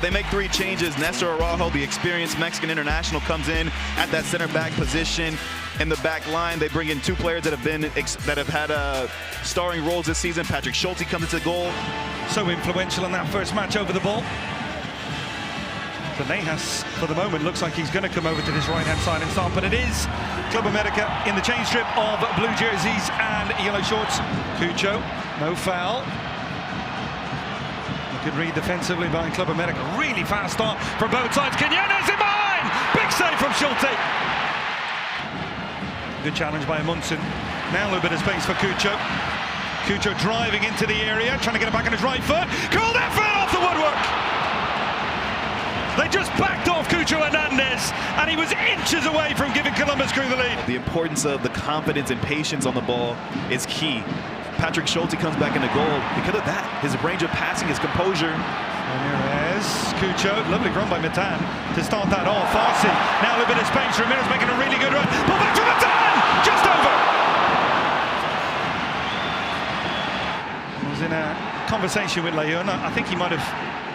They make 3 changes. Nestor Araujo, the experienced Mexican international, comes in at that center back position. In the back line, they bring in 2 players that have had starring roles this season. Patrick Schulte comes into goal. So influential in that first match over the ball. Nejas, for the moment, looks like he's going to come over to this right-hand side and start, but it is Club América in the change strip of blue jerseys and yellow shorts. Cucho, no foul. Good read defensively by Club América. Really fast start from both sides. Quinones in behind! Big save from Schulte. Good challenge by Amundsen. Now a little bit of space for Cucho. Cucho driving into the area, trying to get it back on his right foot. Called effort off the woodwork! They just backed off Cucho Hernandez, and he was inches away from giving Columbus Crew the lead. The importance of the confidence and patience on the ball is key. Patrick Schulte comes back into goal. Because of that, his range of passing, his composure. Ramirez, Cucho, lovely run by Matan to start that off. Farsi, now a little bit of space. Ramirez making a really good run. Pull back from Matan! Just over! I was in a conversation with Leon. I think he might have...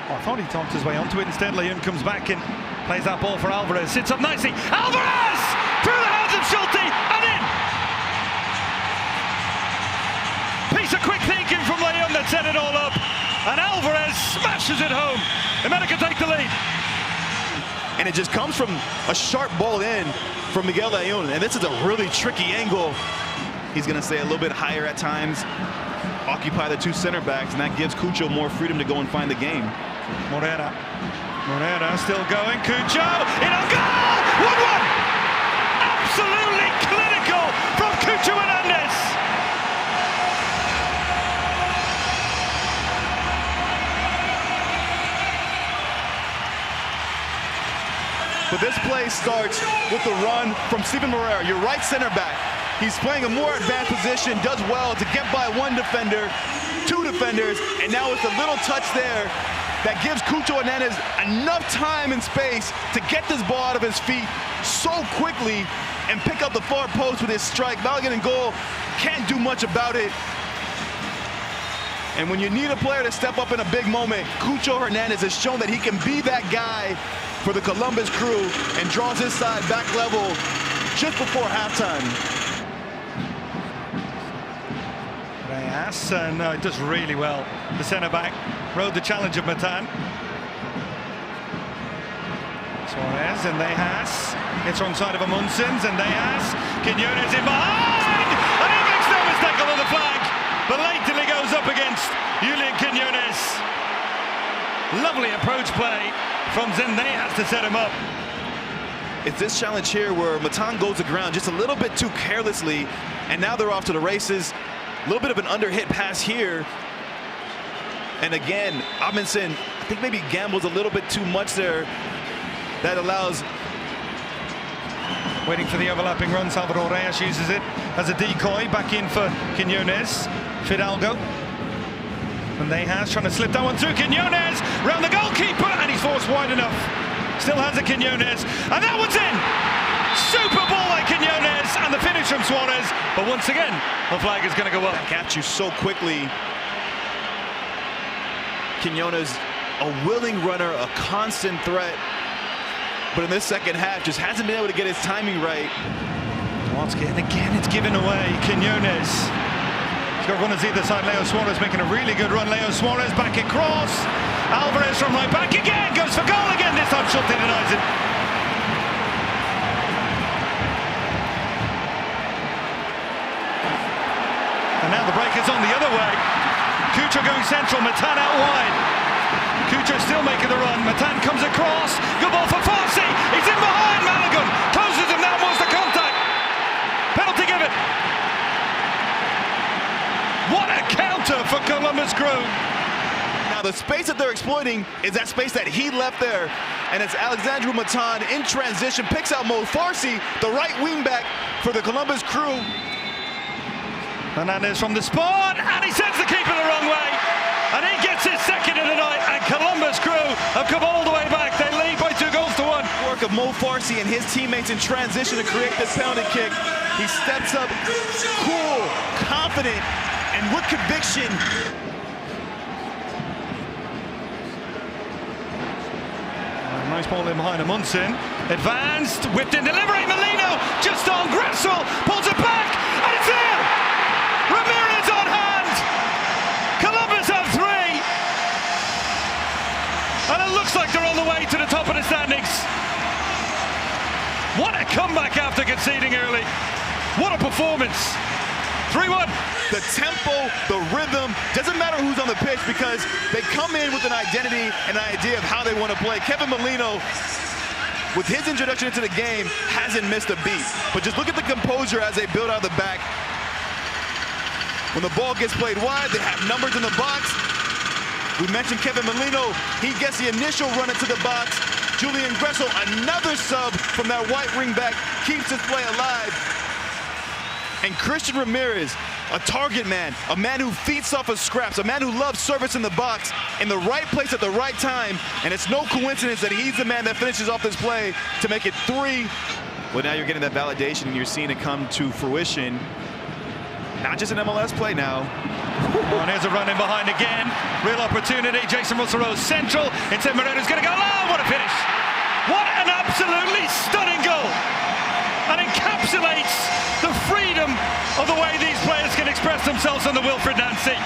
I thought he talked his way onto it. Instead, Leon comes back and plays that ball for Alvarez. Sits up nicely. Alvarez! Through the hands of Schulte and in! Piece of quick thinking from Leon that set it all up. And Alvarez smashes it home. América take the lead. And it just comes from a sharp ball in from Miguel Leon. And this is a really tricky angle. He's going to stay a little bit higher at times, occupy the 2 center backs, and that gives Cucho more freedom to go and find the game. Morera still going. Cucho in on goal! 1-1! Absolutely clinical from Cucho Hernandez. But this play starts with the run from Steven Moreira, your right center back. He's playing a more advanced position, does well to get by 1 defender, 2 defenders, and now it's a little touch there that gives Cucho Hernandez enough time and space to get this ball out of his feet so quickly and pick up the far post with his strike. Maligan in goal, can't do much about it. And when you need a player to step up in a big moment, Cucho Hernandez has shown that he can be that guy for the Columbus Crew and draws his side back level just before halftime. Reyes, and it does really well. The centre-back rode the challenge of Matan. Suarez and Nejas. It's wrong side of Amundsen, and Nejas. Quinones in behind! And he makes no mistake on the flag. But lately goes up against Julian Quinones. Lovely approach play from Nejas to set him up. It's this challenge here where Matan goes to ground just a little bit too carelessly, and now they're off to the races. A little bit of an underhit pass here. And again, Amundsen, I think maybe gambles a little bit too much there. That allows... Waiting for the overlapping run, Salvador Reyes uses it as a decoy. Back in for Quinones. Fidalgo. And Nejas trying to slip that one through. Quinones round the goalkeeper, and he's forced wide enough. Still has a Quinones, and that one's in! Super ball by Quinones, and the finish from Suarez. But once again, the flag is going to go up. Catch you so quickly. Quinones, a willing runner, a constant threat. But in this second half, just hasn't been able to get his timing right. And again, it's given away. Quinones. He's got runners either side. Leo Suarez making a really good run. Leo Suarez back across. Alvarez from right back again. Goes for goal again. This time Schulte denies it. And now the break is on the other way. Cucho going central. Matan out wide. Cucho still making the run. Matan comes across. Good ball for Farsi. He's in behind. Maligan closes him. That was the contact. Penalty given. What a counter for Columbus Crew. Now the space that they're exploiting is that space that he left there. And it's Alexandru Matan in transition. Picks out Mo Farsi, the right wing back for the Columbus Crew. Hernandez from the spot. And he sends the keeper the wrong way. And he gets his second of the night, and Columbus Crew have come all the way back. They lead by 2 goals to 1. Work of Mo Farsi and his teammates in transition to create this penalty kick. He steps up, cool, confident, and with conviction. Nice ball in behind Amundsen. Advanced, whipped in delivery. Molino just on Gressel. Pulls it back. And it's there. Ramirez on hand. Columbus have 3. And it looks like they're on the way to the top of the standings. What a comeback after conceding early. What a performance. 3-1. The tempo, the rhythm, doesn't matter who's on the pitch because they come in with an identity and an idea of how they want to play. Kevin Molino, with his introduction into the game, hasn't missed a beat. But just look at the composure as they build out of the back. When the ball gets played wide, they have numbers in the box. We mentioned Kevin Molino. He gets the initial run into the box. Julian Gressel, another sub from that white ring back, keeps his play alive. And Christian Ramirez, a target man, a man who feeds off of scraps, a man who loves service in the box, in the right place at the right time. And it's no coincidence that he's the man that finishes off this play to make it 3. Well, now you're getting that validation and you're seeing it come to fruition. Not just an MLS play now. Oh, and here's a run in behind again. Real opportunity. Jason Russell-Rose central. Instead, Moreira's going to go low. What a finish. What an absolutely stunning goal. And encapsulates the freedom of the way these players can express themselves on the Wilfred Nancy.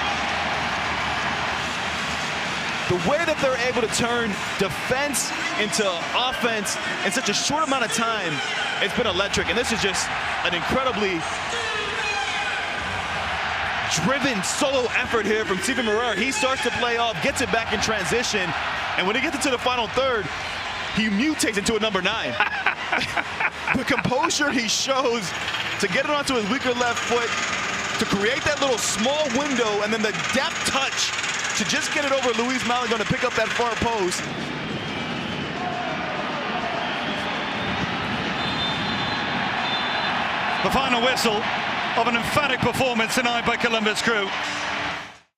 The way that they're able to turn defense into offense in such a short amount of time, it's been electric. And this is just an incredibly driven solo effort here from Steven Moreira. He starts to play off, gets it back in transition, and when he gets into the final third, he mutates into a number 9. The composure he shows to get it onto his weaker left foot, to create that little small window, and then the depth touch to just get it over Luis Malagón to pick up that far post. The final whistle of an emphatic performance tonight by Columbus crew.